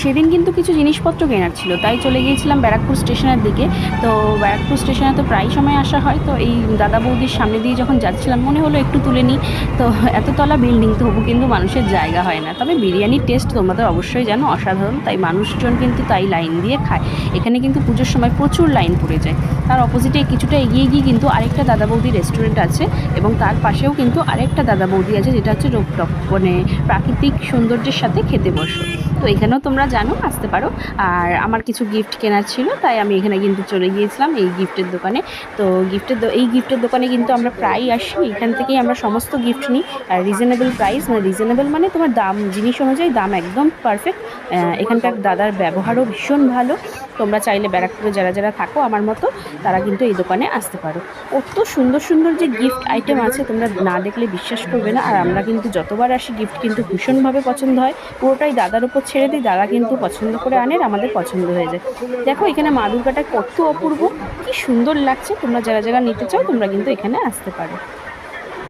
সেদিন কিন্তু কিছু জিনিসপত্র কেনার ছিল, তাই চলে গিয়েছিলাম ব্যারাকপুর স্টেশনের দিকে। তো ব্যারাকপুর স্টেশনে তো প্রায় সময় আসা হয়, তো এই দাদা বৌদির সামনে দিয়ে যখন যাচ্ছিলাম মনে হলো একটু তুলে নিই। তো এততলা বিল্ডিং, তবু কিন্তু মানুষের জায়গা হয় না। তবে বিরিয়ানির টেস্ট তোমরা তো অবশ্যই জানো, অসাধারণ, তাই মানুষজন কিন্তু তাই লাইন দিয়ে খায়। এখানে কিন্তু পুজোর সময় প্রচুর লাইন পড়ে যায়। তার অপোজিটে কিছুটা এগিয়ে গিয়ে কিন্তু আরেকটা দাদা বৌদি রেস্টুরেন্ট আছে, এবং তার পাশেও কিন্তু আরেকটা দাদা বৌদি আছে, যেটা হচ্ছে রোপটপ, মানে প্রাকৃতিক সৌন্দর্যের সাথে খেতে বসো। তো এখানেও তোমরা জানো, আসতে পারো। আর আমার কিছু গিফট কেনার ছিল, তাই আমি এখানে কিন্তু চলে গিয়েছিলাম এই গিফটের দোকানে। তো এই গিফটের দোকানে কিন্তু আমরা প্রায়ই আসি, এখান থেকেই আমরা সমস্ত গিফট নিই। আর রিজনেবল প্রাইস, মানে রিজনেবল মানে তোমার দাম, জিনিস অনুযায়ী দাম একদম পারফেক্ট। এখানকার দাদার ব্যবহারও ভীষণ ভালো। তোমরা চাইলে ব্যারাকপুরে যারা যারা থাকো আমার মতো, তারা কিন্তু এই দোকানে আসতে পারো। কত সুন্দর সুন্দর যে গিফট আইটেম আছে, তোমরা না দেখলে বিশ্বাস করবে না। আর আমরা কিন্তু যতবার আসি গিফট কিন্তু ভীষণভাবে পছন্দ হয়। পুরোটাই দাদার উপর ছেড়ে দিই, দাদা কিন্তু পছন্দ করে আনে, আর আমাদের পছন্দ হয়ে যায়। দেখো এখানে মা দুর্গাটা কত অপূর্ব, কি সুন্দর লাগছে। তোমরা যারা যারা নিতে চাও তোমরা কিন্তু এখানে আসতে পারো।